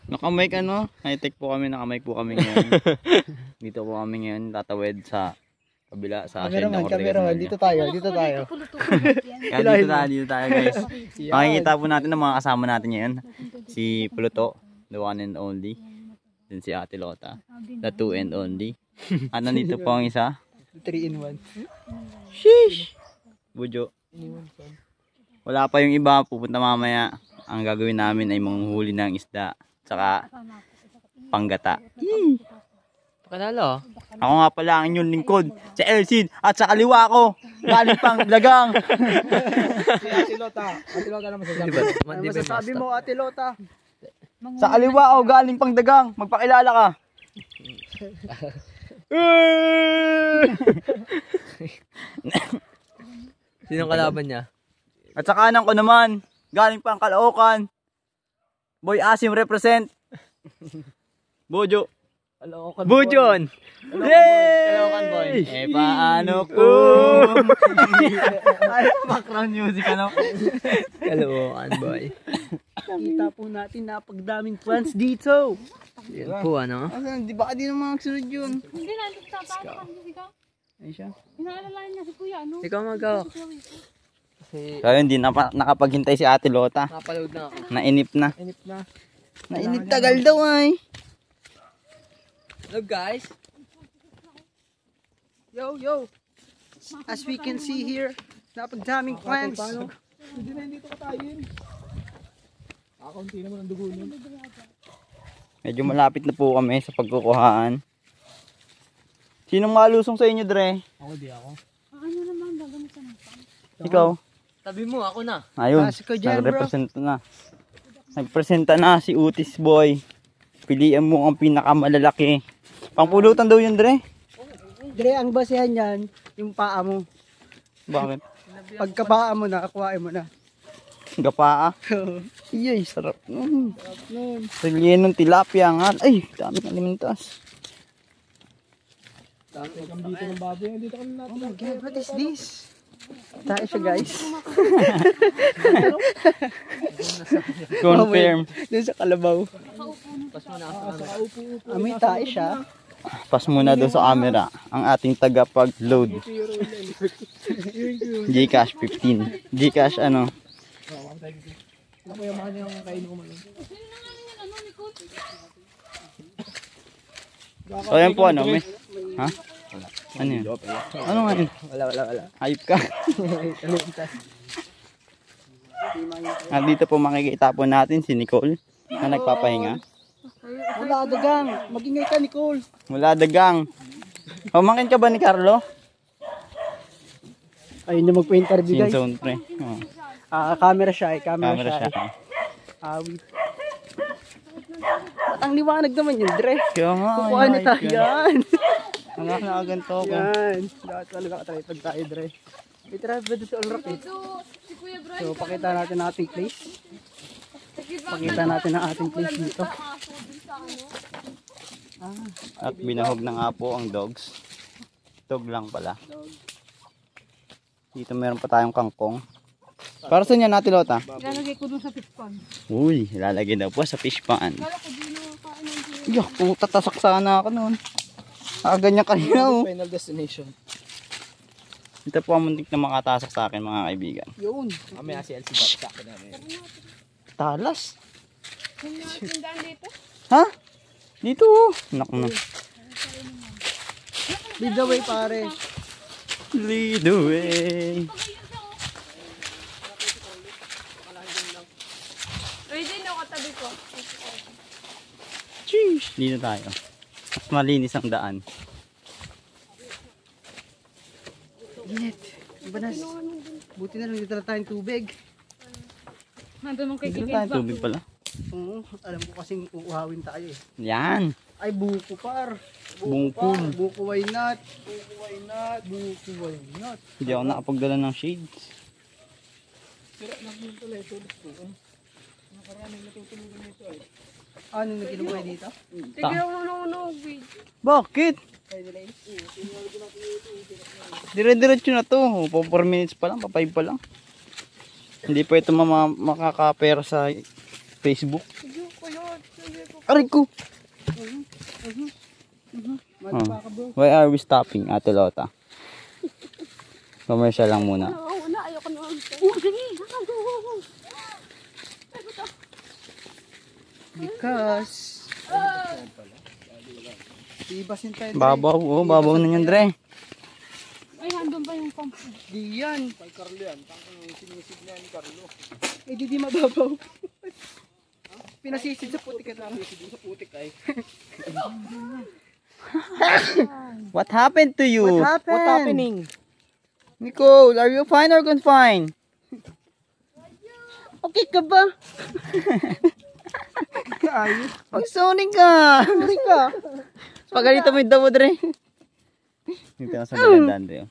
Naka-mic ano? High-tech po kami, naka-mic po kami ngayon. Dito po kami ngayon, tatawid sa kabila sa Hacienda Ortega. Dito tayo. Dito tayo guys. Makikita po natin ang mga kasama natin ngayon. Si Pluto, the one and only. Then si Ate Lota, the two and only. At nandito po ang isa. 3 in 1. Sheesh! Bujo. Wala pa yung iba, pupunta mamaya. Ang gagawin namin ay manghuli ng isda. Tsaka panggata. Pakalalo. Ako nga pala ang inyong lingkod, si Elsin. At sa kaliwa ko, galing pang Lagang. Si Ate Lota. Ate Lota naman sasabi. Masasabi mo, Ate Lota. Sa kaliwa ko, galing pang Dagang. Magpakilala ka. Sinong kalaban niya? At sa kanan ko naman, galing pang Caloocan. Boy Asim represent. Bojo. Bujon! Caloocan boy. Paano kung ay background music ano? Caloocan boy. Nakita po natin napagdaming plants dito. Yan po ano? Di ba di naman magsunod yun? Hindi na, ito sa paano kasi ikaw. Ay siya. Inaalala niya si Kuya, ano? Ikaw magawa. So yun, di nakapaghintay si Ate Lota. Napaload na ako. Nainip na. Inip na. Nainip tagal daw ay. Hello guys. Yo. As we can see here, napagdaming plants. Hindi na dito katayin. Kakunti naman ang dugo nun. Medyo malapit na po kami sa pagkukuhaan. Sinong malusong sa inyo, Dre? Ako di ako. Ano naman, gagamit sa nasa? Ikaw? Tabi mo, ako na. Ayun, Pasok ka dyan, bro. nagrepresenta na. Nagpresenta na si Utis Boy. Pilihan mo ang pinakamalalaki. Pangpulutan daw yun, Dre. Dre, ang basehan yan, yung paa mo. Bakit? Pagkapaa mo na, akuhain mo na. Gapaa. Iyay, sarap nun. Relleno ng tilapia nga. Ay, daming alimentas. Dito ng baboy, dito kami natin. Oh my God, what is this? Tayo siya, guys. Confirm. Doon sa kalabaw. Pas mo na ako. Amoy tayo siya. Pas muna doon sa camera ang ating tagapag-load. Gcash 15. Gcash ano? Nakuyaman niya ang kain ko man. So yan po ano, may. Ha? Ano yun? Ano nga yun? Wala. Hayop ka. At dito po makikita po natin si Nicole na nagpapahinga. Wala, dagang. Mag-ingay ka, Nicole. Mula Dagang. Pamangkin ka ba ni Carlo? Ayun na magpa-interview, guys. Zone pre. Oh. Camera siya, Camera siya. Wait. At ang liwanag naman yun, Dre. Kaya nga. Kukuha na tayo. Yan. Ang nakaganto ko. Yan. Dapat talaga katripod tayo, Dre. May tripod sa all rock eh. Si Kuya Brian. So, pakita natin ang ating place. Pakita natin ang ating place dito. At binahog na nga po ang dogs. Dog lang pala. Dito meron pa tayong kangkong. Para saan yan, Ate Lota? Ilalagay ko dun sa fish pan. Uy, ilalagay daw po sa fish pan. Kala ko di na kain ng Yo, puta, tasak sana ako noon. Ganyan kanina oh. Final destination. Ito po ang muntik na makatasak sa akin mga kaibigan. Yun. Mamaya si LC babasa ko namin. Talas. tindahan dito. Ha? Dito oh. Nak na. Lead the way, pare. Lead the way. Pwede na katabi ko. Cheers. Dito tayo. Mas malinis ang daan. Init. Banas. Buti na lang dito na tayong tubig. Nandun mong kay Dito Kikid tayo ba? tubig pala. Oo, alam ko kasing uuhawin tayo eh. Yan. Ay, buko par. Bungkol. Buko why not? Buko why not? Buko why not? Hindi ako nakapagdala ng shades. Sira lang yung tuloy. Nakaraming natutulugan nito eh. Ano nag-inom kayo dito? Sige, uno-uno. Bakit? Dire-diretso na to. 4 minutes pa lang, pa 5 pa lang. Hindi pa ito makakapera sa Facebook. Sige, kuya. Aray ko! Madaba ka bro. Why are we stopping, Ate Lota? Commercial lang muna. Oo, una. Ayoko na. Sige. Because ibasin tayo. Babaw, babaw na yan, Dre. Ay, handun pa yung pump. Di yan. Kay Carlo yan. Sinisid na ni Carlo. Eh di mababaw. Pinasisid sa putik lang. Pinasisid sa putik ay. What happened to you? What happening? Nicole, are you fine or confined? Okay ka ba? Ayos. Magsuning ka! Sorry ka. Pagalita mo yung damo, Dre. Dito na sa magandaan, Dre.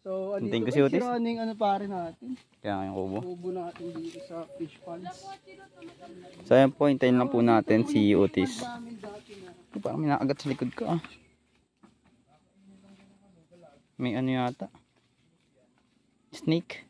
So, Hintayin ko si dito Otis. running ano pare natin. Kaya nga yung kubo. Kubo natin dito sa fish ponds. So ayan po, hintayin lang po natin si Otis. Dami dati na. Parang may nakagat sa likod ko ah. May ano yata. Snake.